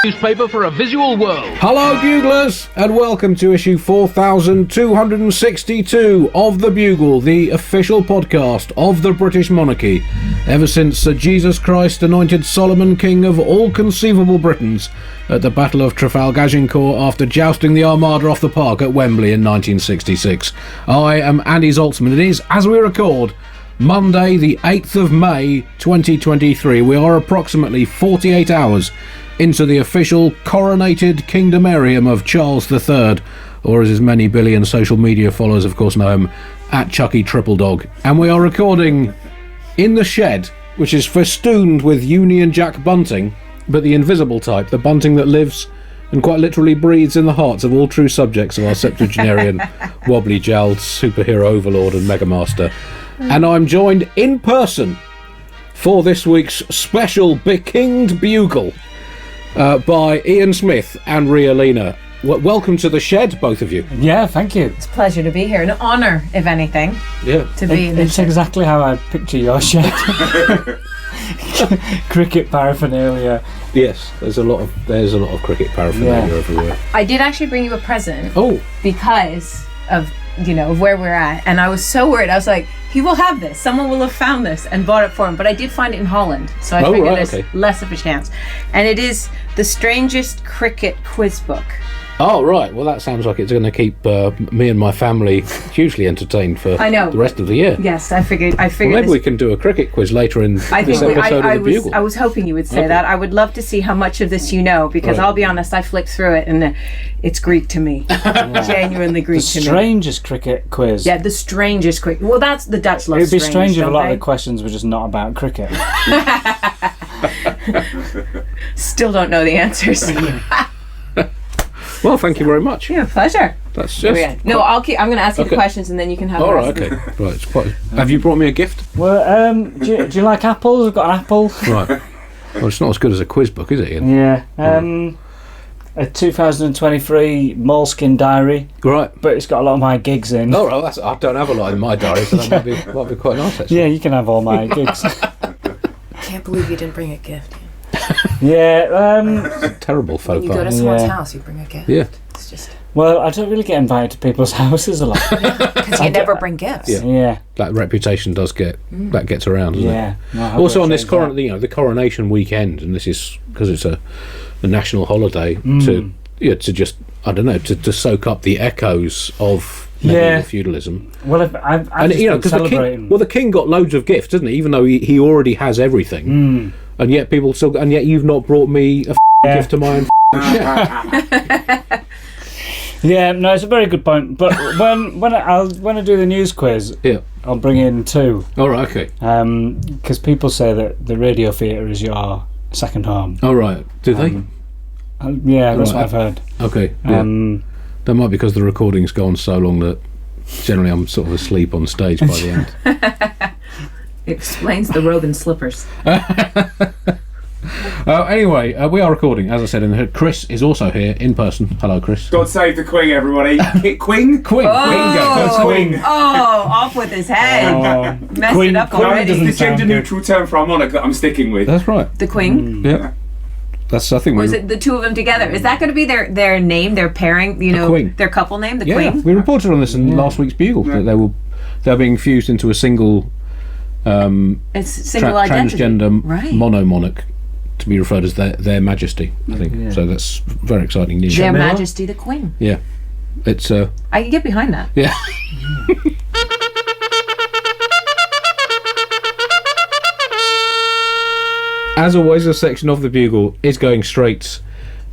Newspaper for a visual world. Hello, Buglers, and welcome to issue 4262 of The Bugle, the official podcast of the British monarchy, ever since Sir Jesus Christ anointed Solomon king of all conceivable Britons at the Battle of Trafalgar after jousting the Armada off the park at Wembley in 1966. I am Andy Zaltzman. It is, as we record, Monday the 8th of May 2023. We are approximately 48 hours into the official coronated kingdomarium of Charles III, or as his many billion social media followers of course know him, at Chucky Triple Dog. And we are recording in the shed, which is festooned with Union Jack bunting, but the invisible type, the bunting that lives and quite literally breathes in the hearts of all true subjects of our septuagenarian, wobbly-jowled superhero overlord and megamaster. And I'm joined in person for this week's special Bekinged Bugle by Ian Smith and Ria Lina. Welcome to the shed, both of you. Yeah, thank you. It's a pleasure to be here. An honour, if anything. Yeah. To be in this. It's exactly how I picture your shed. Cricket paraphernalia. Yes, there's a lot of cricket paraphernalia everywhere. I did actually bring you a present. Oh. Because of where we're at, and I was so worried. I was like, he will have this. Someone will have found this and bought it for him. But I did find it in Holland, so I figured there's less of a chance. And it is the strangest cricket quiz book. Oh, right. Well, that sounds like it's going to keep me and my family hugely entertained for the rest of the year. Yes, I figured. Well, maybe we can do a cricket quiz later in this episode of The Bugle. I was hoping you would say that. I would love to see how much of this you know, because I'll be honest, I flicked through it and it's Greek to me. Genuinely Greek to me. The strangest cricket quiz. Yeah, the strangest cricket. Well, that's the Dutch love. It'd be strange if a lot of the questions were just not about cricket. Still don't know the answers. Well, thank you very much. Yeah, pleasure. That's just... No, I'm going to ask you the questions and then you can have the rest. Okay. Right, it's quite... Have you brought me a gift? Well, do you like apples? I've got an apple. Right. Well, it's not as good as a quiz book, is it, Ian? Yeah. A 2023 Moleskine diary. Right. But it's got a lot of my gigs in. Oh, right. I don't have a lot in my diary, so that might be quite nice, actually. Yeah, you can have all my gigs. Can't believe you didn't bring a gift. Yeah, terrible faux pas. When you go to someone's house, you bring a gift. Yeah. It's just... Well, I don't really get invited to people's houses a lot. Because you never bring gifts. Yeah. That reputation does that gets around, doesn't it? No, also on this the coronation weekend, and this is because it's a national holiday, to just, I don't know, to soak up the echoes of medieval feudalism. Well, I've been celebrating. The king got loads of gifts, didn't he? Even though he already has everything. And yet you've not brought me a gift to my own shed. Yeah, no, it's a very good point. But when I do the news quiz, I'll bring in two. All right, okay. Because people say that the radio theatre is your second home. All right, do they? Yeah, that's what I've heard. Okay. Yeah. That might be because the recording's gone so long that generally I'm sort of asleep on stage by the end. It explains the robe and slippers. Anyway, we are recording, as I said, and Chris is also here in person. Hello, Chris. God save the Queen, everybody. Queen? Queen. Off with his head. Messed it up already. It's the gender-neutral term for our monarch that I'm sticking with. That's right. The Queen? Yeah. That's, I think, or is it the two of them together? Is that going to be their name, their pairing, Queen. Their couple name, the Queen? We reported on this in last week's Bugle, that they're being fused into a single it's single identity. Transgender mono-monarch, to be referred as their Majesty, I think. Yeah. So that's very exciting news. Their Majesty the Queen. Yeah. It's I can get behind that. Yeah. As always, a section of the Bugle is going straight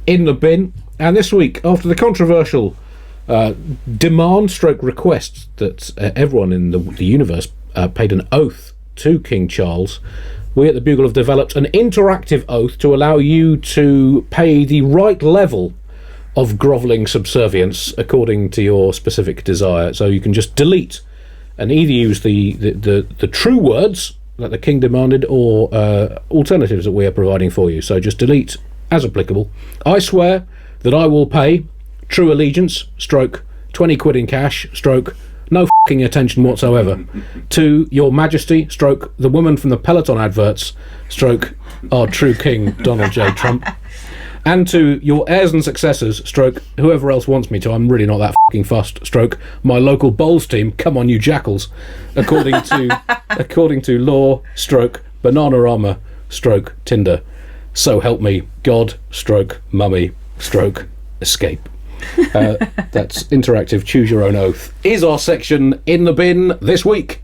in the bin. And this week, after the controversial request that everyone in the universe paid an oath to King Charles, we at the Bugle have developed an interactive oath to allow you to pay the right level of grovelling subservience according to your specific desire. So you can just delete and either use the true words that the king demanded or alternatives that we are providing for you. So just delete as applicable. I swear that I will pay true allegiance, stroke, 20 quid in cash, stroke, no f***ing attention whatsoever, to your majesty, stroke, the woman from the Peloton adverts, stroke, our true king, Donald J. Trump. and to your heirs and successors, stroke, whoever else wants me to, I'm really not that fucking fussed, stroke, my local bowls team, come on you jackals, according to law, stroke, Bananarama, stroke, Tinder, so help me, God, stroke, mummy, stroke, escape. That's interactive, choose your own oath, is our section in the bin this week.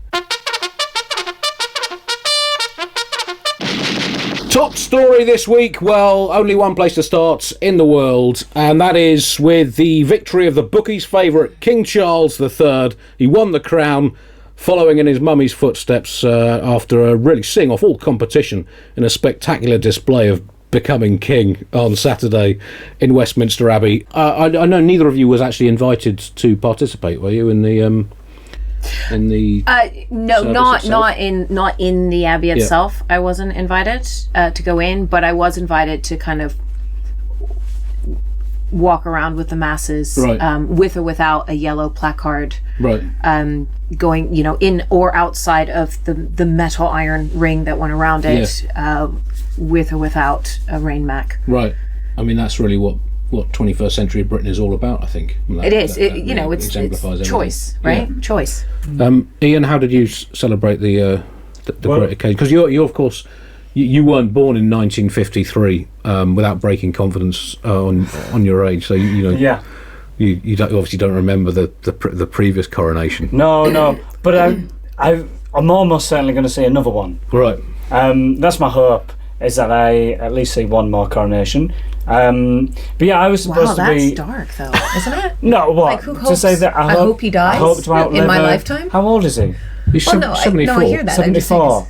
Top story this week, well, only one place to start in the world, and that is with the victory of the bookies' favourite, King Charles III. He won the crown, following in his mummy's footsteps after really seeing off all competition in a spectacular display of becoming king on Saturday in Westminster Abbey. I know neither of you was actually invited to participate, were you, in the... no, not in the Abbey itself. I wasn't invited to go in, but I was invited to kind of walk around with the masses, right. With or without a yellow placard, right. Going, in or outside of the metal iron ring that went around it, with or without a rain mac. Right. I mean, that's really what 21st century Britain is all about, I think. It's choice, right? Yeah. Choice. Ian, how did you celebrate the great occasion? Because you're of course, you weren't born in 1953 without breaking confidence on your age, so you obviously don't remember the previous coronation. No, but I'm almost certainly going to see another one. Right. That's my hope, is that I at least see one more coronation. But yeah, I was supposed to be... Wow, that's dark, though, isn't it? No, what? Like, who hopes? To say that I hope he dies I hope to outlive in my lifetime? How old is he? He's 74. I hear that. 74.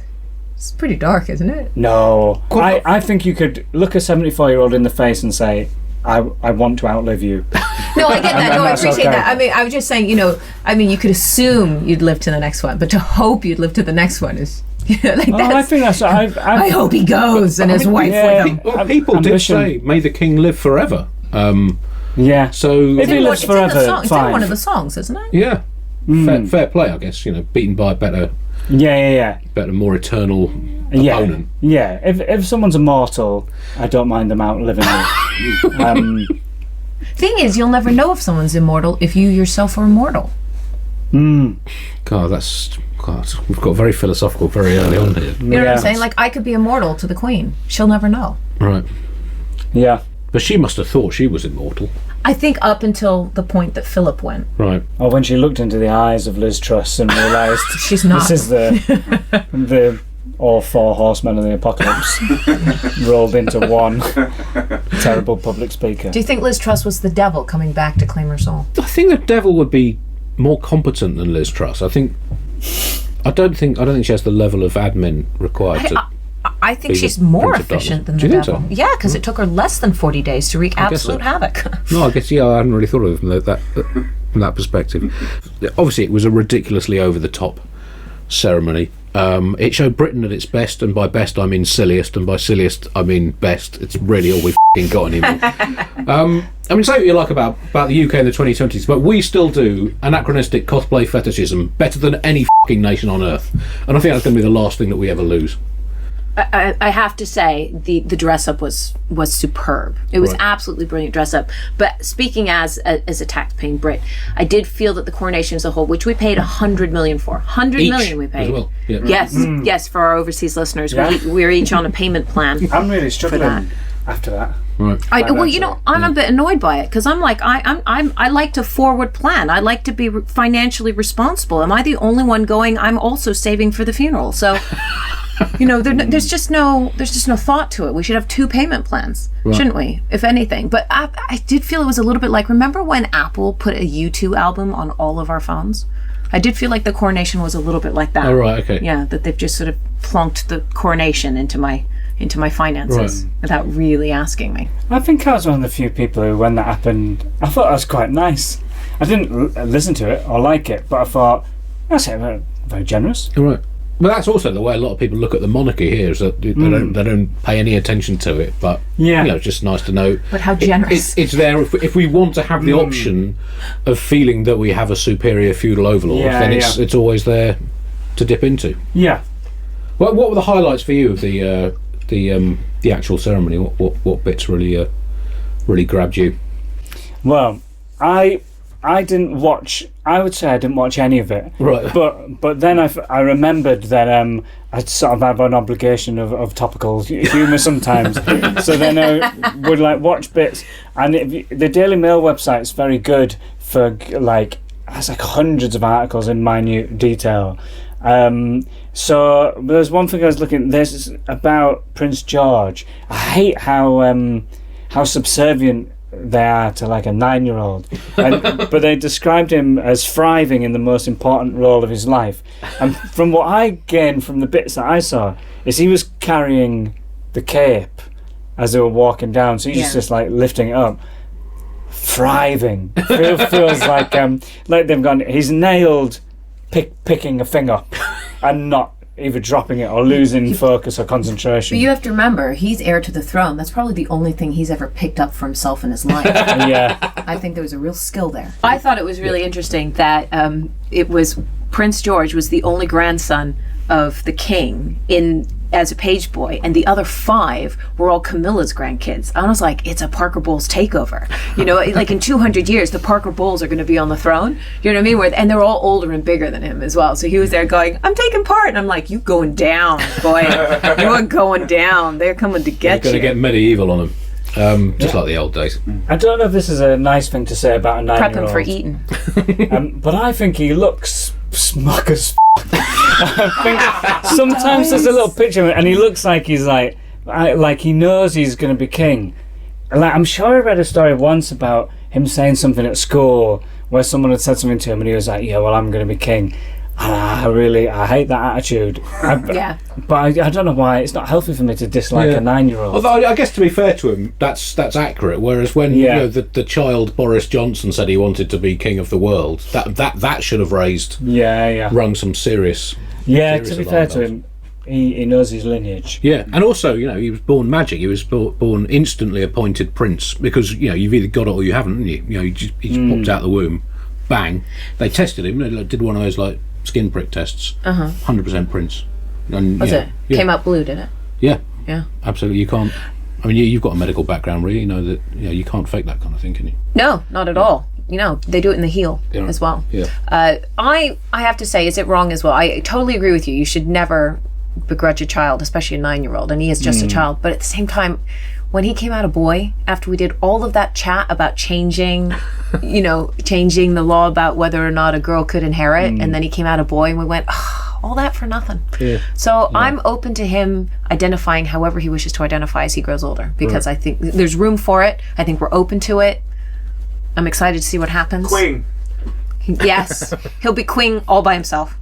It's pretty dark, isn't it? No. I think you could look a 74-year-old in the face and say, I want to outlive you. No, I get that. No, I appreciate okay. that. I mean, I was just saying, you could assume you'd live to the next one, but to hope you'd live to the next one is... I think that's... I hope he goes and his wife with him. Well, people did say, may the king live forever. Yeah. So if he lives forever, it's in one of the songs, isn't it? Yeah. Fair play, I guess. Beaten by a better... better, more eternal opponent. Yeah. If someone's immortal, I don't mind them outliving me. Thing is, you'll never know if someone's immortal if you yourself are immortal. God, we've got very philosophical very early on here. You know what I'm saying? Like, I could be immortal to the Queen. She'll never know. Right. Yeah. But she must have thought she was immortal. I think up until the point that Philip went. Right. Or when she looked into the eyes of Liz Truss and realised she's not. This is the all four horsemen of the apocalypse rolled into one terrible public speaker. Do you think Liz Truss was the devil coming back to claim her soul? I think the devil would be more competent than Liz Truss. I don't think she has the level of admin required I think she's more efficient than the devil. So? Yeah, because it took her less than 40 days to wreak absolute havoc. No, I guess, I hadn't really thought of it from that perspective. Obviously, it was a ridiculously over-the-top ceremony. It showed Britain at its best, and by best I mean silliest, and by silliest I mean best. It's really all we've got anymore. Say what you like about the UK in the 2020s, but we still do anachronistic cosplay fetishism better than any nation on earth. And I think that's going to be the last thing that we ever lose. I have to say the dress up was superb. It was absolutely brilliant dress up. But speaking as a tax-paying Brit, I did feel that the coronation as a whole, which we paid $100 million for, $100 million we paid. As well. Yeah. Yes, for our overseas listeners, Yeah. we're each on a payment plan. I'm really struggling after that. Right. I'm a bit annoyed by it because I'm like I like to forward plan. I like to be financially responsible. Am I the only one going? I'm also saving for the funeral. So. There's just no thought to it. We should have two payment plans, shouldn't we? If anything. But I did feel it was a little bit like, remember when Apple put a U2 album on all of our phones? I did feel like the coronation was a little bit like that. Oh, right, okay. Yeah, that they've just sort of plunked the coronation into my finances without really asking me. I think I was one of the few people who, when that happened, I thought that was quite nice. I didn't listen to it or like it, but I thought, that's very, very generous. Right. Well, that's also the way a lot of people look at the monarchy here, is that they don't pay any attention to it, but it's just nice to know. But how generous. It's there if we want to have the option of feeling that we have a superior feudal overlord, then it's always there to dip into. Yeah. Well, what were the highlights for you of the actual ceremony? What bits really really grabbed you? Well, I didn't watch. I would say I didn't watch any of it. Right. But then I remembered that I sort of have an obligation of topical humour sometimes. So then I would like watch bits, and the Daily Mail website is very good for has like hundreds of articles in minute detail. So there's one thing I was looking. There's about Prince George. I hate how subservient they are to like a 9-year-old, but they described him as thriving in the most important role of his life. And from what I gained from the bits that I saw, is he was carrying the cape as they were walking down, so he's just like lifting it up. Thriving feels like they've gone. He's nailed picking a thing up and not either dropping it or losing focus or concentration. But you have to remember, he's heir to the throne. That's probably the only thing he's ever picked up for himself in his life. Yeah, I think there was a real skill there. I thought it was really interesting that it was Prince George was the only grandson of the king as a page boy, and the other 5 were all Camilla's grandkids. I was like, it's a Parker Bowles takeover. You know, like in 200 years, the Parker Bowles are going to be on the throne. You know what I mean? And they're all older and bigger than him as well. So he was there going, I'm taking part. And I'm like, you going down, boy. You are going down. They're coming to get you. You're going to get medieval on them. Just like the oold days. I don't know if this is a nice thing to say about a 9-year-old. Prep him for eating. But I think he looks smug as I think sometimes there's a little picture of him and he looks like he's like he knows he's going to be king. Like, I'm sure I read a story once about him saying something at school where someone had said something to him and he was like, yeah, well, I'm going to be king. I hate that attitude. But I don't know why it's not healthy for me to dislike a 9-year-old. Although I guess, to be fair to him, that's accurate. Whereas when the child Boris Johnson said he wanted to be king of the world, that should have rung some serious. Yeah, to be fair to him, he knows his lineage. Yeah, and also, he was born magic. He was born instantly appointed prince because you've either got it or you haven't, haven't you? He just popped out the womb, bang. They tested him. They did one of those like skin prick tests. 100% prince. And, was it? Came out blue, did it? Yeah. Yeah. Absolutely. You can't. I mean, you've got a medical background, really. You know that you can't fake that kind of thing, can you? No, not at all. They do it in the heel as well. Yeah. I have to say, is it wrong as well? I totally agree with you. You should never begrudge a child, especially a 9-year-old, and he is just a child. But at the same time, when he came out a boy, after we did all of that chat about changing the law about whether or not a girl could inherit, and then he came out a boy, and we went, all that for nothing. Yeah. So I'm open to him identifying however he wishes to identify as he grows older, because I think there's room for it. I think we're open to it. I'm excited to see what happens. Queen. Yes. He'll be queen all by himself.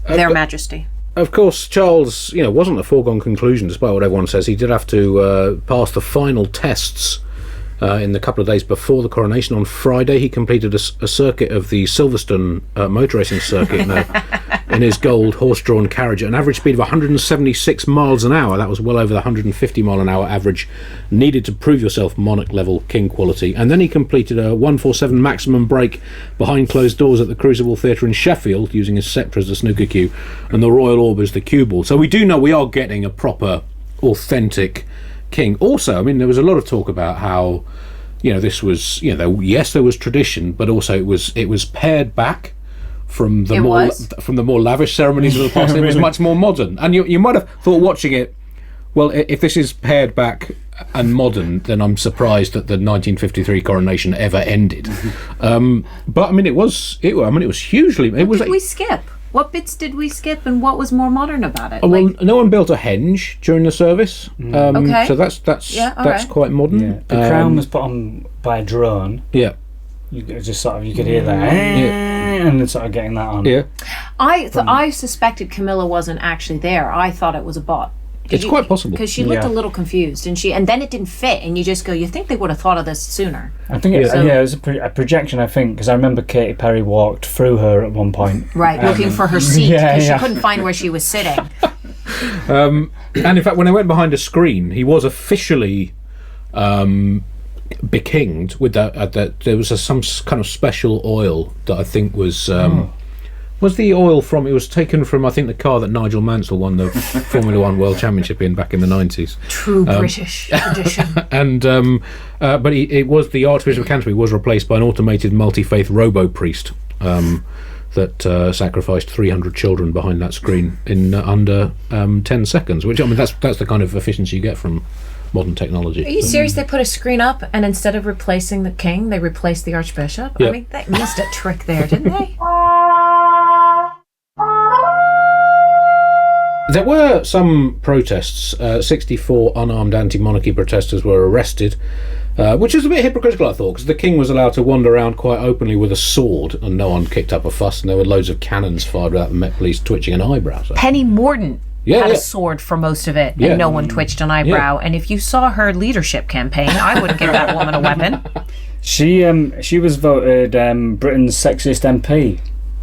Their Majesty. Of course, Charles, wasn't a foregone conclusion, despite what everyone says. He did have to pass the final tests in the couple of days before the coronation. On Friday, he completed a circuit of the Silverstone motor racing circuit in his gold horse-drawn carriage at an average speed of 176 miles an hour. That was well over the 150 mile an hour average needed to prove yourself monarch-level king quality. And then he completed a 147 maximum break behind closed doors at the Crucible Theatre in Sheffield, using his sceptre as the snooker cue and the Royal Orb as the cue ball. So we do know we are getting a proper, authentic king. Also, I mean, there was a lot of talk about how, this was, yes, there was tradition, but also it was pared back from the more lavish ceremonies of the past. It was much more modern, and you might have thought watching it, well, if this is pared back and modern, then I'm surprised that the 1953 coronation ever ended. But I mean, it was hugely. Did we skip? What bits did we skip, and what was more modern about it? Well, no one built a henge during the service, so that's quite modern. Yeah. The crown was put on by a drone. Yeah, you could hear that, and then sort of getting that on. Yeah, I suspected Camilla wasn't actually there. I thought it was a bot. It's quite possible because she looked a little confused, and then it didn't fit, and you just go, you think they would have thought of this sooner. I think it was a projection. I think because I remember Katy Perry walked through her at one point, right, looking for her seat because she couldn't find where she was sitting. And in fact, when I went behind a screen, he was officially bekinged with that. There was some kind of special oil that I think was Was the oil from? It was taken from, I think, the car that Nigel Mansell won the Formula One World Championship in back in the 90s. True British tradition. And but it was the Archbishop of Canterbury was replaced by an automated multi-faith robo-priest that sacrificed 300 children behind that screen in under 10 seconds. Which, I mean, that's the kind of efficiency you get from modern technology. Are you serious? They put a screen up, and instead of replacing the king, they replaced the Archbishop? Yeah. I mean, they missed a trick there, didn't they? There were some protests. 64 unarmed anti-monarchy protesters were arrested, which is a bit hypocritical, I thought, because the king was allowed to wander around quite openly with a sword, and no one kicked up a fuss, and there were loads of cannons fired without the Met Police twitching an eyebrow. So. Penny Mordaunt Yeah, had yeah. a sword for most of it, Yeah. and no one twitched an eyebrow. And if you saw her leadership campaign, I wouldn't give that woman a weapon. She was voted Britain's sexiest MP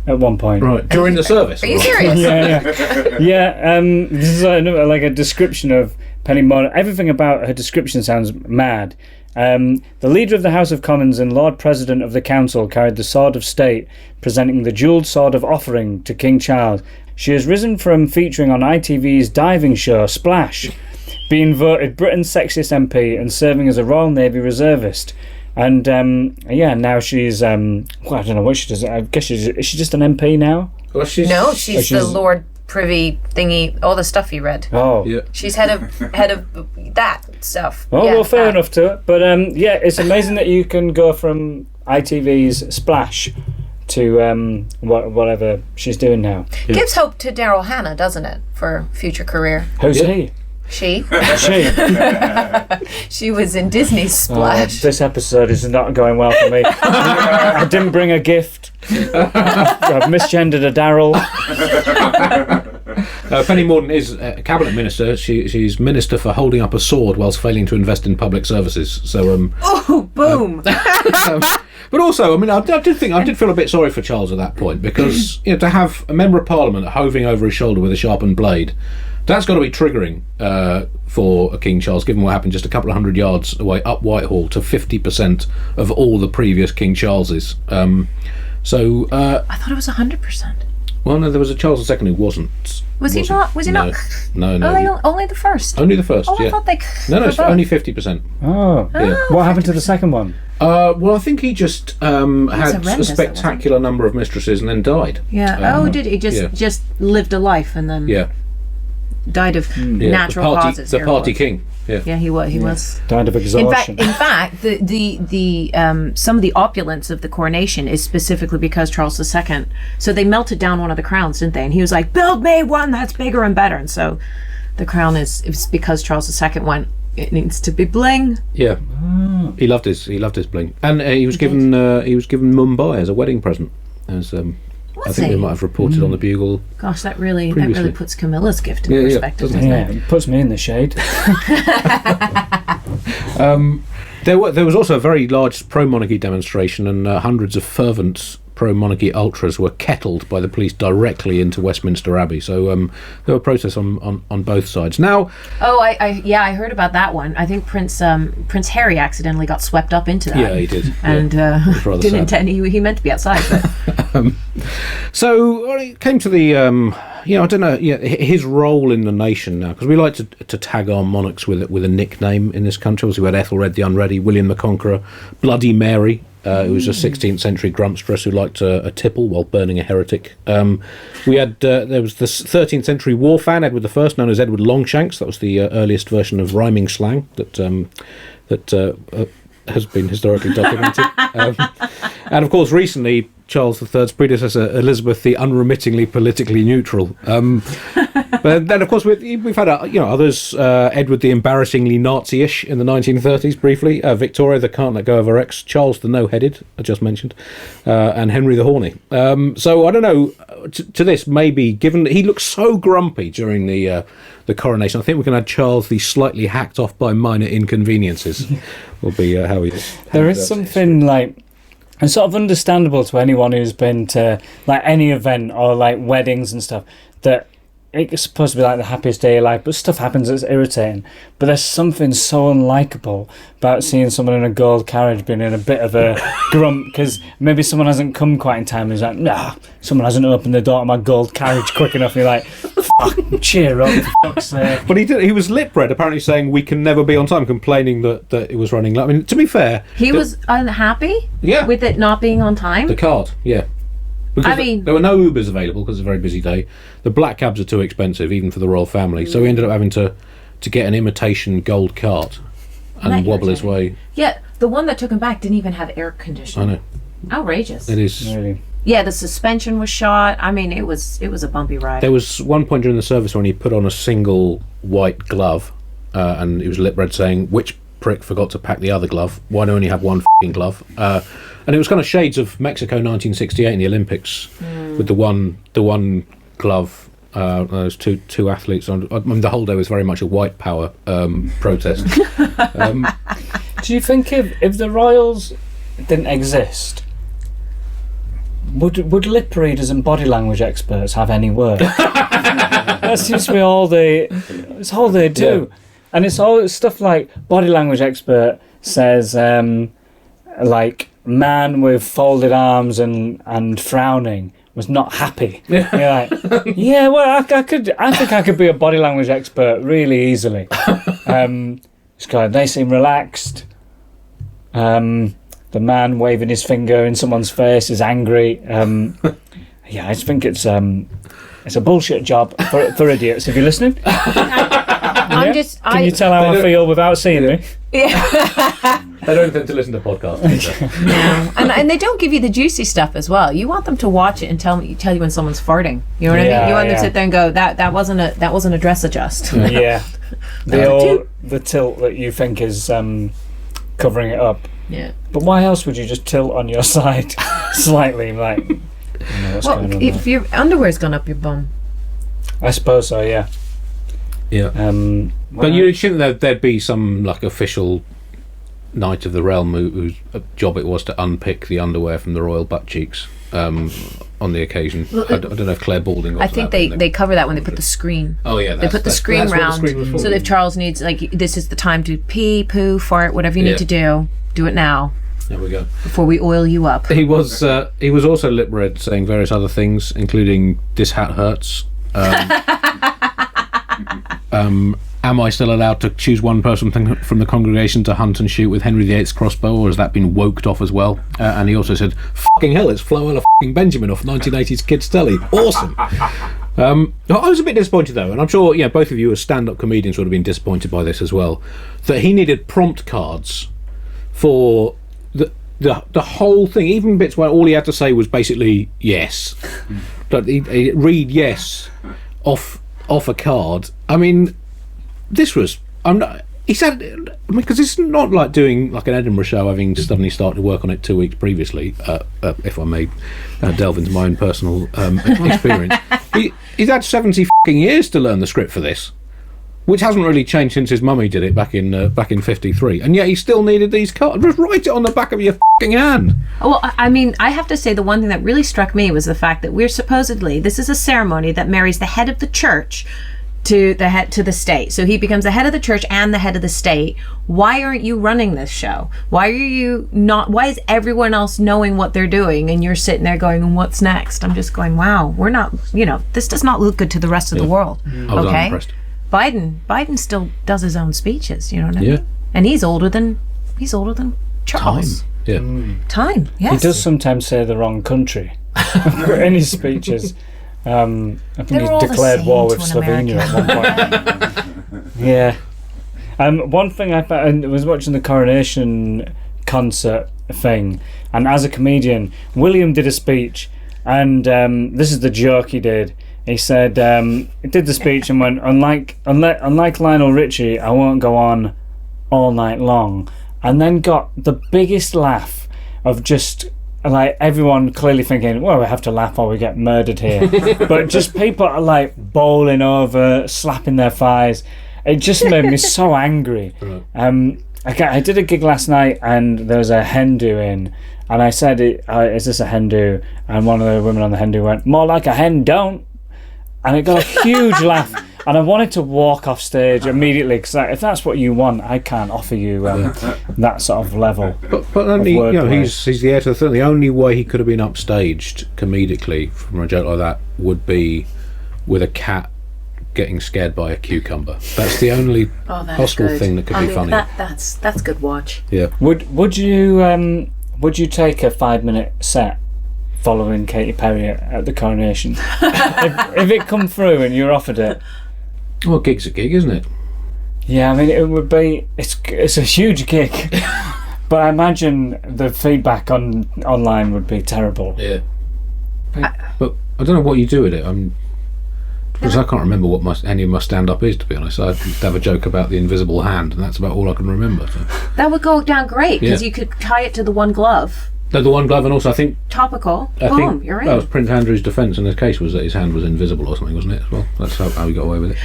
at one point. Right, during the service. Are you serious? Yeah. This is like a description of Penny Mordaunt. Everything about her description sounds mad. The leader of the House of Commons and Lord President of the Council carried the sword of state, presenting the jewelled sword of offering to King Charles. She has risen from featuring on ITV's diving show Splash, being voted Britain's sexiest MP and serving as a Royal Navy reservist. And now she's I don't know what she does. I guess is she just an MP now? Well, she's The Lord Privy thingy, all the stuff you read. Oh, yeah. She's head of that stuff. Oh, Yeah, well, fair that. enough to it. But it's amazing that you can go from ITV's Splash to whatever she's doing now. Gives hope to Daryl Hannah, doesn't it, for future career? Who's he? She She. was in Disney's Splash. This episode is not going well for me. I didn't bring a gift. I've misgendered a Daryl. Penny Mordaunt is a cabinet minister. She's minister for holding up a sword whilst failing to invest in public services. So, Oh, boom! but also, I mean, I did feel a bit sorry for Charles at that point because to have a member of Parliament hovering over his shoulder with a sharpened blade, that's got to be triggering for King Charles, given what happened just a couple of hundred yards away up Whitehall to 50% of all the previous King Charleses. I thought it was 100%. Well, no, there was a Charles II who wasn't. Was he not? Was he not? No. Oh, only the first. Only the first. Oh, yeah. I thought they. No, it's were both. only 50%. Oh. Yeah. What happened to the second one? Well, I think he just had a horrendous, spectacular number of mistresses and then died. Yeah. Did he just lived a life and then Yeah. died of natural causes? The party king. Yeah. Yeah, he was. Died of In exhaustion. fact, the some of the opulence of the coronation is specifically because Charles II. So they melted down one of the crowns, didn't they? And he was like, "Build me one that's bigger and better." And so the crown it's because Charles II went. It needs to be bling. Yeah. He loved his bling, and he was given Mumbai as a wedding present. As I think we might have reported on the Bugle. Gosh, that really Previously. puts Camilla's gift in perspective. doesn't it? Yeah, it puts me in the shade. There was also a very large pro-monarchy demonstration, and hundreds of fervent pro-monarchy ultras were kettled by the police directly into Westminster Abbey. So there were protests on both sides. Now, I heard about that one. I think Prince Harry accidentally got swept up into that. yeah, he did, And was rather didn't sad. intend. He meant to be outside, but So it came to the, I don't know, his role in the nation now, because we like to tag our monarchs with a nickname in this country. Obviously, we had Ethelred the Unready, William the Conqueror, Bloody Mary, who was a 16th century grumpstress who liked a tipple while burning a heretic. We had there was the 13th century war fan, Edward I, known as Edward Longshanks. That was the earliest version of rhyming slang that has been historically documented. And of course, recently, Charles III's predecessor, Elizabeth the unremittingly politically neutral. But then, of course, we've had others. Edward the embarrassingly Nazi-ish in the 1930s, briefly. Victoria the can't let go of her ex. Charles the no-headed, I just mentioned, and Henry the horny. So I don't know. To this, maybe given that he looked so grumpy during the coronation, I think we can add Charles the slightly hacked off by minor inconveniences. Will be how he is. There is something like. And sort of understandable to anyone who's been to like any event or like weddings and stuff, that it's supposed to be like the happiest day of your life, but stuff happens that's irritating. But there's something so unlikable about seeing someone in a gold carriage being in a bit of a grump because maybe someone hasn't come quite in time and he's like, nah, someone hasn't opened the door to my gold carriage quick enough. And you're like, fuck, cheer up, for fuck's sake. But he was lip read, apparently saying we can never be on time, complaining that it was running late. I mean, to be fair... He was unhappy Yeah. with it not being on time? The card, yeah. Because I mean... there were no Ubers available because it's a very busy day. The black cabs are too expensive, even for the royal family. So he ended up having to get an imitation gold cart and wobble his way. Yeah, the one that took him back didn't even have air conditioning. I know. Outrageous. It is. Really? Yeah, the suspension was shot. I mean, it was a bumpy ride. There was one point during the service when he put on a single white glove and it was lip read saying, which prick forgot to pack the other glove? Why do I only have one f***ing glove? And it was kind of shades of Mexico 1968 in the Olympics with the one glove. Those two athletes. I mean, the whole day was very much a white power protest. Do you think if the royals didn't exist, would lip readers and body language experts have any work? That seems to be it's all they do. Yeah. And it's all stuff like body language expert says like man with folded arms and frowning was not happy. You're like, yeah, well, I think I could be a body language expert really easily. It's kind they seem relaxed. The man waving his finger in someone's face is angry. Yeah, I think it's a bullshit job for idiots. If you're listening, can you tell how I feel without seeing me? Yeah. They don't intend to listen to podcasts. No. And they don't give you the juicy stuff as well. You want them to watch it and tell you when someone's farting. You know what I mean? You want them to sit there and go, that wasn't a dress adjust. Yeah. The tilt that you think is covering it up. Yeah. But why else would you just tilt on your side slightly, like? What's going on if your underwear's gone up your bum. I suppose so. Yeah. Yeah. But you shouldn't there'd be some like official Knight of the Realm whose job it was to unpick the underwear from the royal butt cheeks on the occasion. I don't know if Claire Balding got I think they cover that when they put the screen. Oh yeah, they put the screen round. So if Charles needs, like, this is the time to pee, poo, fart, whatever you need to do it now. There we go. Before we oil you up. He was also lip read saying various other things, including "This hat hurts." Am I still allowed to choose one person from the congregation to hunt and shoot with Henry VIII's crossbow, or has that been woked off as well? And he also said, "Fucking hell, it's Floella fucking Benjamin off 1980s Kids Telly. Awesome." I was a bit disappointed though, and I'm sure both of you as stand-up comedians would have been disappointed by this as well, that he needed prompt cards for the whole thing, even bits where all he had to say was basically yes. But he'd read yes off a card. I mean, this was... He said... because it's not like doing like an Edinburgh show, having suddenly started to work on it 2 weeks previously, if I may delve into my own personal experience. He's had 70 fucking years to learn the script for this, which hasn't really changed since his mummy did it back in 53, and yet he still needed these cards. Just write it on the back of your fucking hand. Well, I mean, I have to say the one thing that really struck me was the fact that this is a ceremony that marries the head of the church to the state. So he becomes the head of the church and the head of the state. Why aren't you running this show? Why is everyone else knowing what they're doing and you're sitting there going, what's next? I'm just going, wow, we're not, this does not look good to the rest of the world. I was unimpressed. Biden still does his own speeches, you know what I mean? Yeah. And he's older than Charles. Time. Yeah. Time, yes. He does sometimes say the wrong country in his speeches. I think he's declared war with Slovenia at one point. Yeah. One thing I was watching the Coronation concert thing, and as a comedian, William did a speech, and this is the joke he did. He said, he did the speech and went, unlike Lionel Richie, I won't go on all night long. And then got the biggest laugh of just, like, everyone clearly thinking, well, we have to laugh or we get murdered here. But just people are, like, bowling over, slapping their thighs. It just made me so angry. I did a gig last night and there was a hen do in. And I said, is this a hen do? And one of the women on the hen do went, more like a hen don't. and it got a huge laugh. And I wanted to walk off stage immediately because if that's what you want, I can't offer you that sort of level. But only, he's the heir to the throne. The only way he could have been upstaged comedically from a joke like that would be with a cat getting scared by a cucumber. That's the only possible thing that could be funny. That's good watch. Yeah. Would you take a 5-minute set following Katy Perry at the Coronation if it come through and you're offered it? Well, gig's a gig, isn't it? Yeah, I mean, it would be. It's a huge gig, but I imagine the feedback online would be terrible. Yeah. But I don't know what you do with it. Because I can't remember what any of my stand-up is, to be honest. I have a joke about the invisible hand, and that's about all I can remember. So. That would go down great because you could tie it to the one glove. No, the one glove, and also I think topical. Boom, you're right. That was Prince Andrew's defence in this case, was that his hand was invisible or something, wasn't it? Well, that's how he got away with it.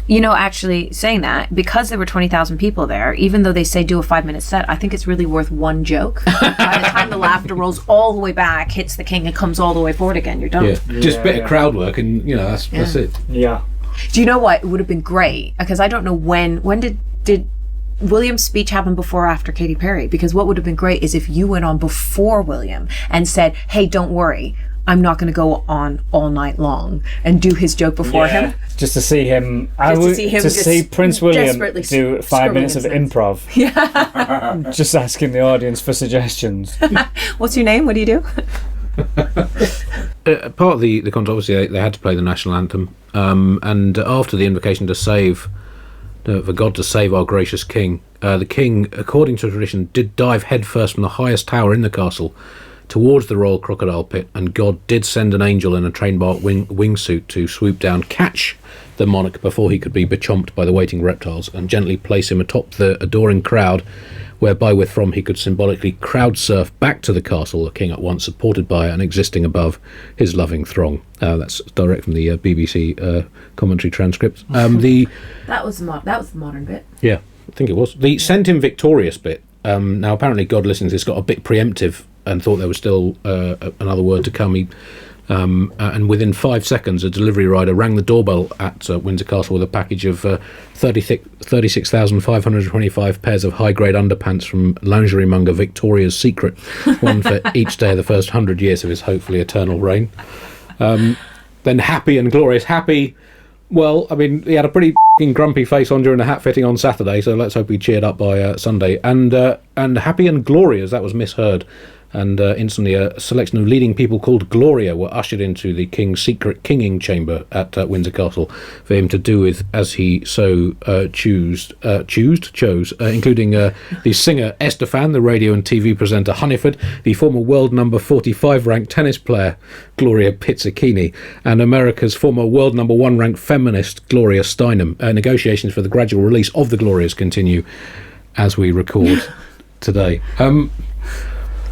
Actually saying that, because there were 20,000 people there, even though they say do a 5-minute set, I think it's really worth one joke. By the time the laughter rolls all the way back, hits the king, and comes all the way forward again, you're done. Yeah, just a bit of crowd work, and that's it. Yeah. Do you know what? It would have been great, because I don't know when did William's speech happen before or after Katy Perry? Because what would have been great is if you went on before William and said, hey, don't worry, I'm not going to go on all night long, and do his joke before him. Just to see him. To see Prince William do 5 minutes of improv. Yeah. Just asking the audience for suggestions. What's your name? What do you do? Part of the controversy, they had to play the national anthem, and after the invocation to save, for God to save our gracious king, the king, according to tradition, did dive headfirst from the highest tower in the castle towards the royal crocodile pit, and God did send an angel in a trainbark wingsuit to swoop down, catch the monarch before he could be bechomped by the waiting reptiles, and gently place him atop the adoring crowd, whereby withfrom he could symbolically crowd surf back to the castle, the king at once supported by and existing above his loving throng. That's direct from the BBC commentary transcript. That was the modern bit. Yeah, I think it was. The sent him victorious bit. Now apparently God listening to this got a bit preemptive and thought there was still another word to come. And within 5 seconds, a delivery rider rang the doorbell at Windsor Castle with a package of 36,525 pairs of high-grade underpants from lingerie monger Victoria's Secret, one for each day of the first 100 years of his hopefully eternal reign. Then happy and glorious. Happy, well, I mean, he had a pretty grumpy face on during the hat fitting on Saturday, so let's hope he cheered up by Sunday. And happy and glorious, that was misheard. And instantly a selection of leading people called Gloria were ushered into the king's secret kinging chamber at Windsor Castle for him to do with as he so chose, including the singer Estefan, the radio and TV presenter Honeyford, the former world number 45 ranked tennis player Gloria Pizzicchini, and America's former world number 1 ranked feminist Gloria Steinem. Negotiations for the gradual release of the Glorias continue as we record today.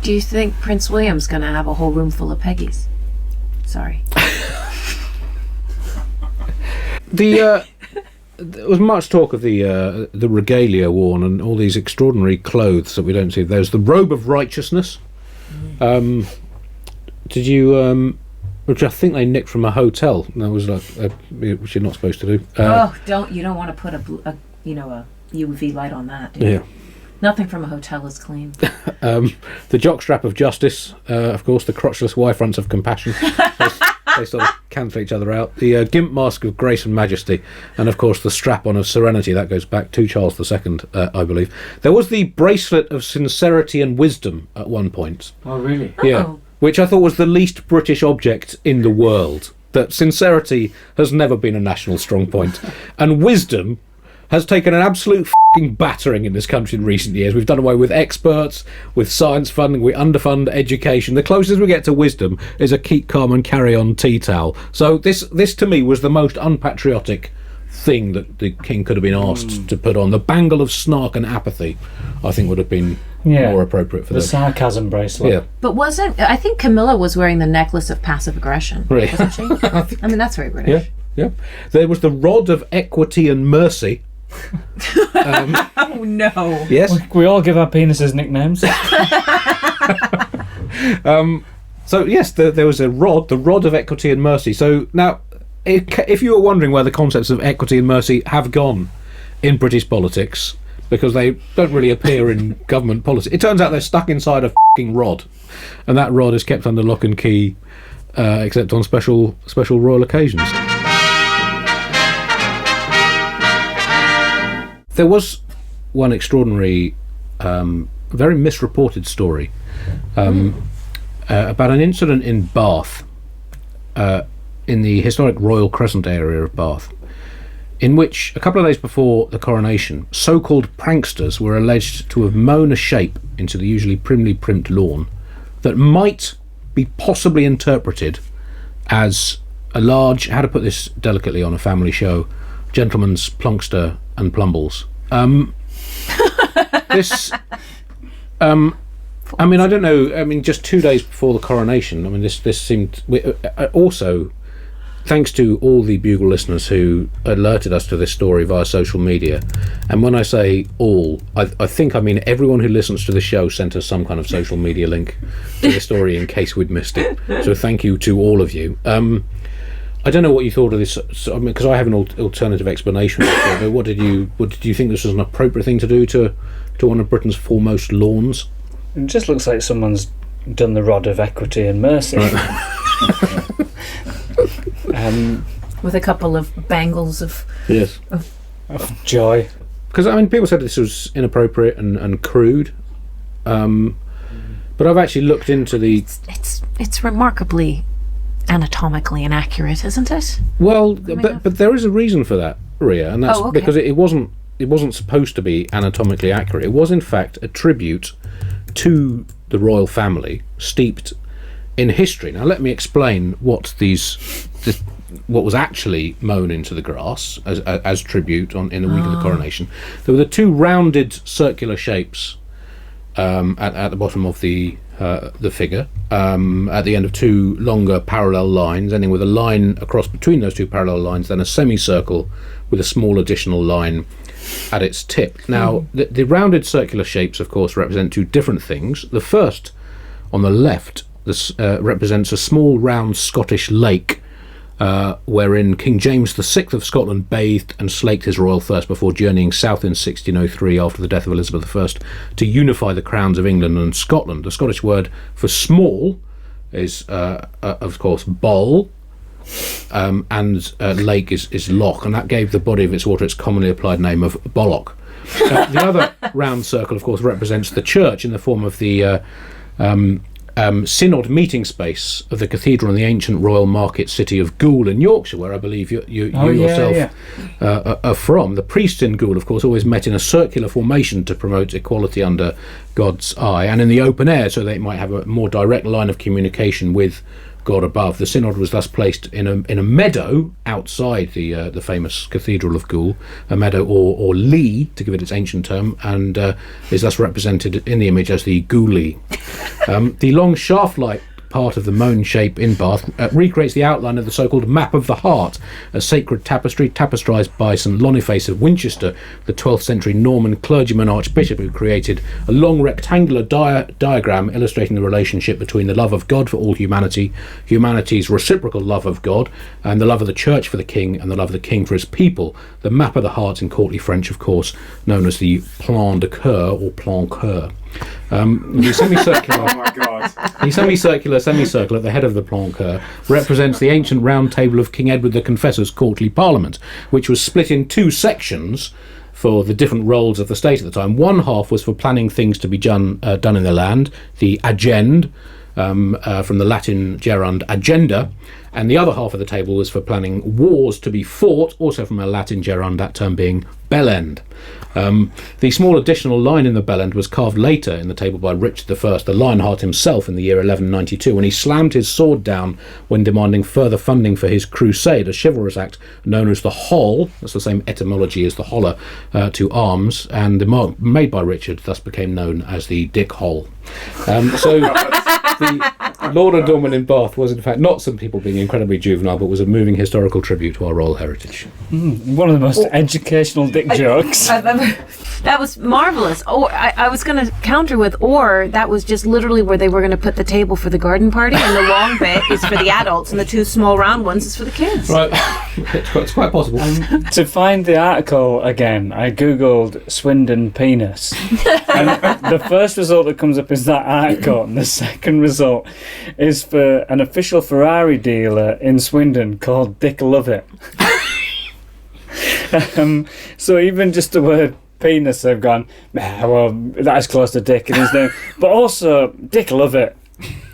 Do you think Prince William's going to have a whole room full of Peggies? Sorry. There was much talk of the regalia worn and all these extraordinary clothes that we don't see. There's the robe of righteousness. Did you? Which I think they nicked from a hotel. That was which you're not supposed to do. You don't want to put a UV light on that. Do you? Yeah. Nothing from a hotel is clean. The jockstrap of justice, of course, the crotchless Y-fronts of compassion. They sort of cancel each other out. The gimp mask of grace and majesty, and of course the strap-on of serenity. That goes back to Charles II, I believe. There was the bracelet of sincerity and wisdom at one point. Oh, really? Yeah, which I thought was the least British object in the world. That sincerity has never been a national strong point, and wisdom has taken an absolute f***ing battering in this country in recent years. We've done away with experts, with science funding, we underfund education. The closest we get to wisdom is a keep calm and carry on tea towel. So this to me was the most unpatriotic thing that the king could have been asked to put on. The bangle of snark and apathy, I think, would have been more appropriate for the sarcasm bracelet. Yeah. But I think Camilla was wearing the necklace of passive aggression, really? Wasn't she? I mean, that's very British. Yeah. There was the rod of equity and mercy. Oh no! Yes, we all give our penises nicknames. So yes, there was a rod, the rod of equity and mercy. So now, if you were wondering where the concepts of equity and mercy have gone in British politics, because they don't really appear in government policy, it turns out they're stuck inside a f***ing rod, and that rod is kept under lock and key, except on special royal occasions. There was one extraordinary, very misreported story about an incident in Bath, in the historic Royal Crescent area of Bath, in which a couple of days before the coronation, so-called pranksters were alleged to have mown a shape into the usually primly primped lawn that might be possibly interpreted as a large, how to put this delicately on a family show, gentleman's plunkster and plumbles. This, I mean, I don't know. I mean, just 2 days before the coronation. I mean, this seemed also, thanks to all the Bugle listeners who alerted us to this story via social media. And when I say all, I think I mean everyone who listens to the show sent us some kind of social media link to the story in case we'd missed it. So thank you to all of you. I don't know what you thought of this. I mean, because I have an alternative explanation. But what did you think this was an appropriate thing to do to one of Britain's foremost lawns? It just looks like someone's done the rod of equity and mercy. With a couple of bangles of joy. Because I mean, people said this was inappropriate and crude. But I've actually looked into the. It's remarkably anatomically inaccurate, isn't it? Well, but there is a reason for that, Ria, and that's because it wasn't supposed to be anatomically accurate. It was in fact a tribute to the royal family, steeped in history. Now, let me explain what was actually mown into the grass as tribute in the week of the coronation. There were the two rounded circular shapes at the bottom of the figure, at the end of two longer parallel lines, ending with a line across between those two parallel lines, then a semicircle with a small additional line at its tip. Now, the rounded circular shapes, of course, represent two different things. The first, on the left, represents a small round Scottish lake wherein King James VI of Scotland bathed and slaked his royal thirst before journeying south in 1603 after the death of Elizabeth I to unify the crowns of England and Scotland. The Scottish word for small is, of course, boll, and lake is loch, and that gave the body of its water its commonly applied name of bollock. The other round circle, of course, represents the church in the form of the synod meeting space of the cathedral in the ancient royal market city of Bugle in Yorkshire, where I believe you yourself are from. The priests in Bugle, of course, always met in a circular formation to promote equality under God's eye, and in the open air, so they might have a more direct line of communication with God above. The synod was thus placed in a meadow outside the famous cathedral of Bugle, a meadow or lea, to give it its ancient term, and is thus represented in the image as the Guley. The long shaft-like part of the mown shape in Bath recreates the outline of the so-called Map of the Heart, a sacred tapestry tapestrised by St Boniface of Winchester, the 12th century Norman clergyman archbishop, who created a long rectangular diagram illustrating the relationship between the love of God for all humanity, humanity's reciprocal love of God, and the love of the church for the king, and the love of the king for his people. The Map of the Heart in courtly French, of course, known as the Plan de Coeur or Plan Coeur. The semicircular, Oh my god. the semicircle at the head of the Plan Coeur represents the ancient round table of King Edward the Confessor's courtly parliament, which was split in two sections for the different roles of the state at the time. One half was for planning things to be done in the land, the agend, from the Latin gerund agenda, and the other half of the table was for planning wars to be fought, also from a Latin gerund, that term being bellend. The small additional line in the bellend was carved later in the table by Richard I, the Lionheart himself, in the year 1192, when he slammed his sword down when demanding further funding for his crusade, a chivalrous act known as the Holl. That's the same etymology as the holler to arms, and the mark made by Richard thus became known as the Dick Holl. So Lord and Dorman in Bath was in fact not some people being incredibly juvenile, but was a moving historical tribute to our royal heritage. One of the most educational dick jokes. That was marvellous. Oh, I was going to counter with, or that was just literally where they were going to put the table for the garden party, and the long bit is for the adults, and the two small round ones is for the kids. Right, it's quite possible. To find the article again, I googled Swindon penis, and the first result that comes up is that article, and the second result is for an official Ferrari dealer in Swindon called Dick Lovett. So even just the word penis, they've gone, well, that's close to Dick in his name. But also, Dick Lovett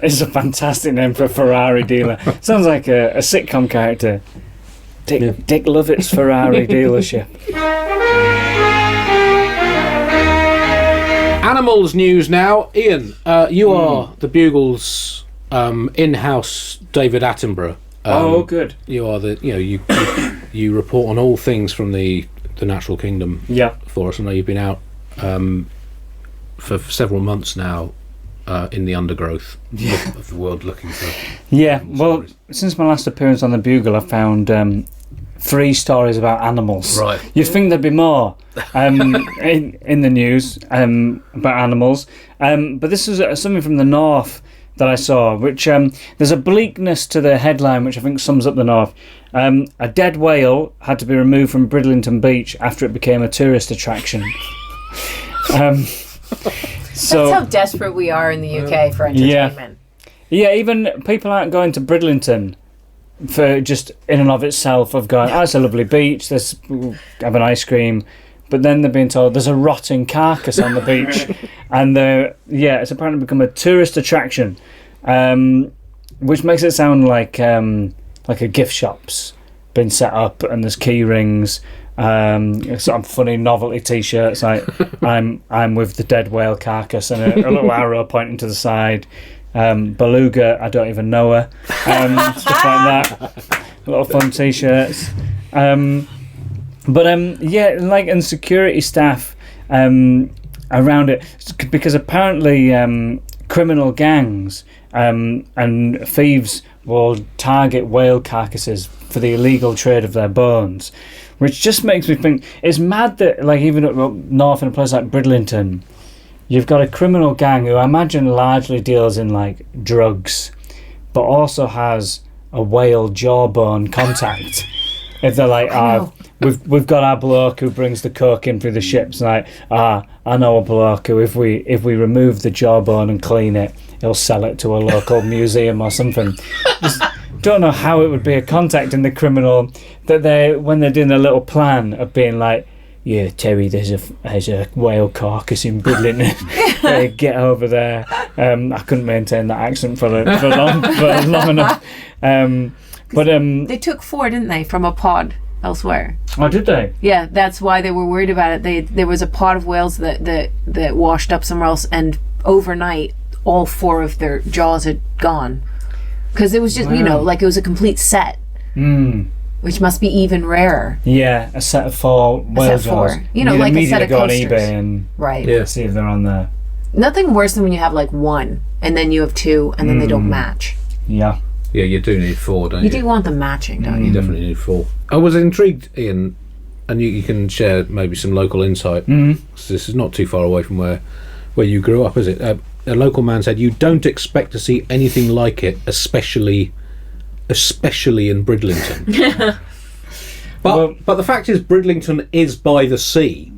is a fantastic name for a Ferrari dealer. Sounds like a sitcom character. Dick Lovett's Ferrari dealership. Animals news now. Ian, you are the Bugle's in-house David Attenborough. Good. You are you report on all things from the natural kingdom for us. I know you've been out for several months now in the undergrowth of the world looking for well, since my last appearance on the Bugle, I've found 3 stories about animals. Right. You'd think there'd be more in the news about animals, but this is something from the north that I saw, which there's a bleakness to the headline which I think sums up the north. A dead whale had to be removed from Bridlington Beach after it became a tourist attraction. So that's how desperate we are in the UK for entertainment. Yeah, even people aren't going to Bridlington for just in and of itself of going, it's a lovely beach, have an ice cream, but then they're being told there's a rotting carcass on the beach, and it's apparently become a tourist attraction, which makes it sound like a gift shop's been set up and there's key rings, sort of funny novelty T-shirts like I'm with the dead whale carcass and a little arrow pointing to the side. Beluga, I don't even know her. Stuff like that. A lot of fun T-shirts. And security staff around it, because apparently criminal gangs and thieves will target whale carcasses for the illegal trade of their bones, which just makes me think it's mad that even up north in a place like Bridlington, you've got a criminal gang who I imagine largely deals in drugs, but also has a whale jawbone contact. If they're like, we've got our bloke who brings the coke in through the ships, and I know a bloke who if we remove the jawbone and clean it, he'll sell it to a local museum or something. Just don't know how it would be a contact in the criminal that when they're doing a little plan of being like, yeah, Terry, there's a whale carcass in Bridlington. Get over there. I couldn't maintain that accent for long enough. They took 4, didn't they, from a pod elsewhere? Oh, did they? Yeah, that's why they were worried about it. There was a pod of whales that washed up somewhere else, and overnight, all 4 of their jaws had gone. Because it was just, it was a complete set. Which must be even rarer. Yeah, a set of 4 whale jaws. You like a set of go coasters. on eBay and see if they're on there. Nothing worse than when you have 1, and then you have 2, and then they don't match. Yeah. Yeah, you do need 4, don't you? You do want them matching, don't you? You definitely need 4. I was intrigued, Ian, and you can share maybe some local insight. This is not too far away from where you grew up, is it? A local man said you don't expect to see anything like it, especially in Bridlington. But the fact is, Bridlington is by the sea.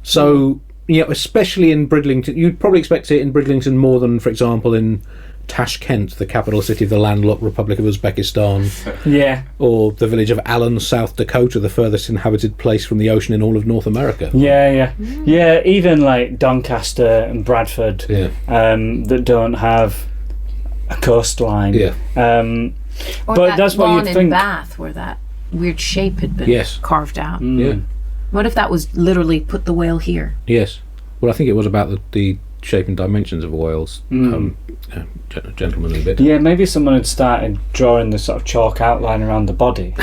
So, especially in Bridlington, you'd probably expect it in Bridlington more than, for example, in Tashkent, the capital city of the landlocked Republic of Uzbekistan. Yeah. Or the village of Allen, South Dakota, the furthest inhabited place from the ocean in all of North America. Yeah. Even Doncaster and Bradford, that don't have a coastline. Or but that that's what lawn you'd in think. Bath where that weird shape had been carved out. Yeah. What if that was literally put the whale here? Yes. Well, I think it was about the shape and dimensions of whales. Gentlemanly bit. Yeah, maybe someone had started drawing the sort of chalk outline around the body.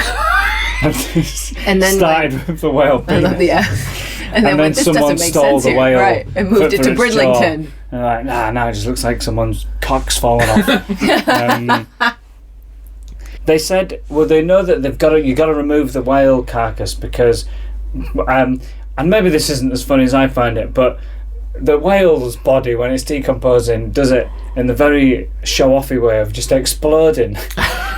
And then started with the whale penis. And then went, this someone doesn't make stole sense the here. whale, Right, and moved it to its jaw. Bridlington. And like, nah, it just looks like someone's cock's fallen off. They said, well, they know that you got to remove the whale carcass because, and maybe this isn't as funny as I find it, but the whale's body, when it's decomposing, does it in the very show-offy way of just exploding.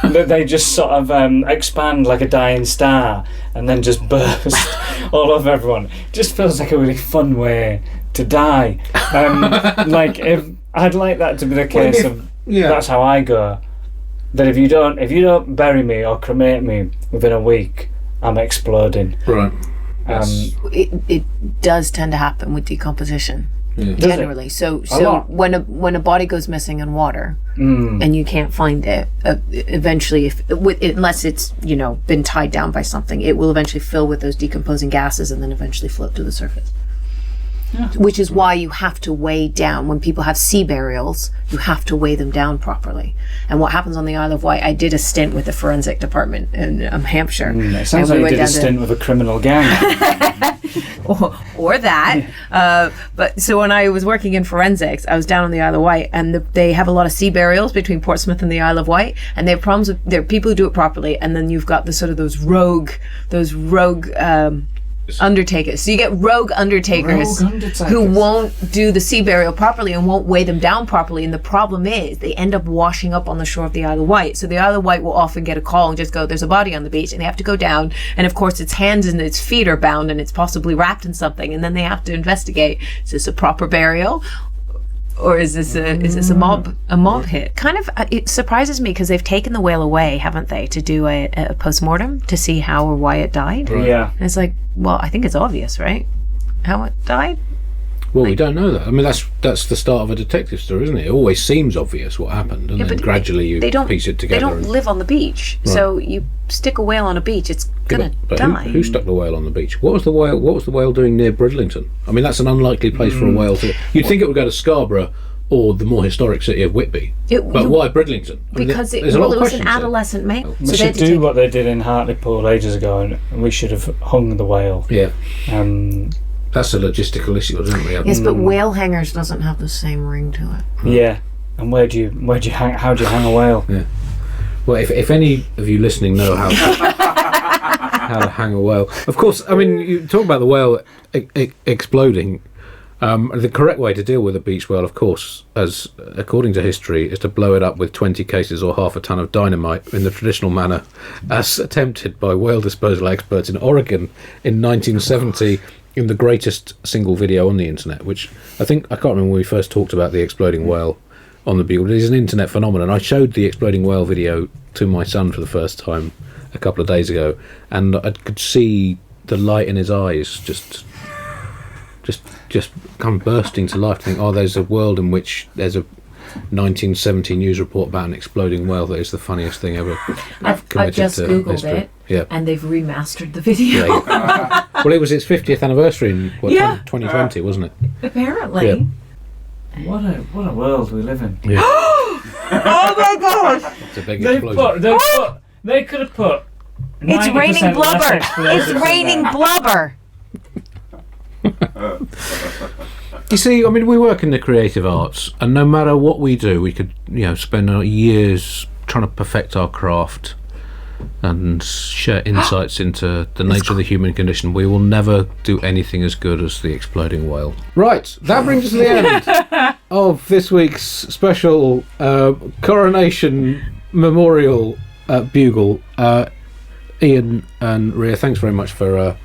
That they just sort of expand like a dying star and then just burst all over everyone. Just feels like a really fun way to die. Like, if I'd like that to be the case that's how I go. That if you don't bury me or cremate me within a week, I'm exploding. Right. It does tend to happen with decomposition. Yeah. Generally, so when a body goes missing in water and you can't find it, eventually, unless it's been tied down by something, it will eventually fill with those decomposing gases and then eventually float to the surface. Yeah. Which is why you have to weigh down when people have sea burials. You have to weigh them down properly. And what happens on the Isle of Wight? I did a stint with the forensic department in Hampshire. It sounds like you did a stint with a criminal gang. or that. But so when I was working in forensics, I was down on the Isle of Wight, and they have a lot of sea burials between Portsmouth and the Isle of Wight, and they have problems with there are people who do it properly, and then you've got the sort of those rogue undertakers. So you get rogue undertakers who won't do the sea burial properly and won't weigh them down properly, and the problem is they end up washing up on the shore of the Isle of Wight. So the Isle of Wight will often get a call and just go, there's a body on the beach, and they have to go down, and of course its hands and its feet are bound and it's possibly wrapped in something, and then they have to investigate, is this a proper burial? Or is this a mob hit? Kind of, it surprises me because they've taken the whale away, haven't they, to do a post-mortem to see how or why it died. Right. Yeah. And it's like, well, I think it's obvious, right? How it died. Well, we don't know that. I mean, that's the start of a detective story, isn't it? It always seems obvious what happened, and then gradually you piece it together. They don't live on the beach, so you stick a whale on a beach, it's gonna die. Who stuck the whale on the beach? What was the whale doing near Bridlington? I mean, that's an unlikely place for a whale to. You'd think it would go to Scarborough or the more historic city of Whitby, but why Bridlington? Because it was an adolescent male. We should do what they did in Hartlepool ages ago, and we should have hung the whale. Yeah. That's a logistical issue, isn't it? Yes, but whale hangers doesn't have the same ring to it. Yeah, and where do you hang? How do you hang a whale? Yeah. Well, if any of you listening know how to hang a whale, of course. I mean, you talk about the whale exploding. The correct way to deal with a beach whale, of course, as according to history, is to blow it up with 20 cases or half a ton of dynamite in the traditional manner, as attempted by whale disposal experts in Oregon in 1970. In the greatest single video on the internet, which I can't remember when we first talked about the exploding whale on the Bugle. It is an internet phenomenon. I showed the exploding whale video to my son for the first time a couple of days ago, and I could see the light in his eyes just come bursting to life. To think, there's a world in which there's a 1970 news report about an exploding whale that is the funniest thing ever. I've just googled it, and they've remastered the video. Yeah. Well, it was its 50th anniversary in 2020, wasn't it? Apparently. Yeah. What a world we live in. Yeah. Oh my gosh! It's a big explosion. They could have put. It's raining blubber. It's raining blubber. You see, I mean, we work in the creative arts, and no matter what we do, we could, spend our years trying to perfect our craft and share insights into the nature of the human condition. We will never do anything as good as the exploding whale. Right, that brings us to the end of this week's special Coronation Memorial Bugle. Ian and Ria, thanks very much for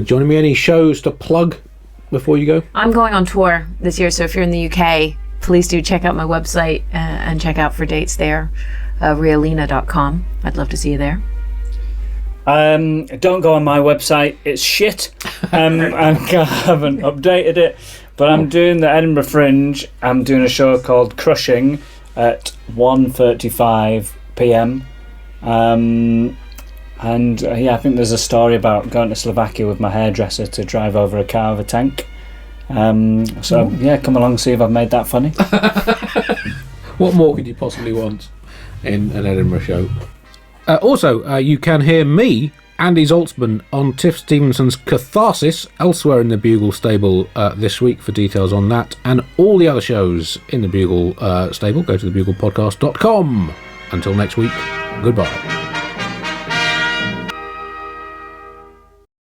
joining me. Any shows to plug before you go? I'm going on tour this year, so if you're in the UK, please do check out my website and check out for dates there. RiaLina.com. I'd love to see you there. Don't go on my website, it's shit. I haven't updated it, but I'm doing the Edinburgh Fringe. I'm doing a show called Crushing at 1:35 p.m. I think there's a story about going to Slovakia with my hairdresser to drive over a car with a tank. Come along, see if I've made that funny. What more could you possibly want in an Edinburgh show? Also, you can hear me Andy Zaltzman on Tiff Stevenson's Catharsis, elsewhere in the Bugle stable this week. For details on that and all the other shows in the Bugle stable, go to thebuglepodcast.com. Until next week, goodbye.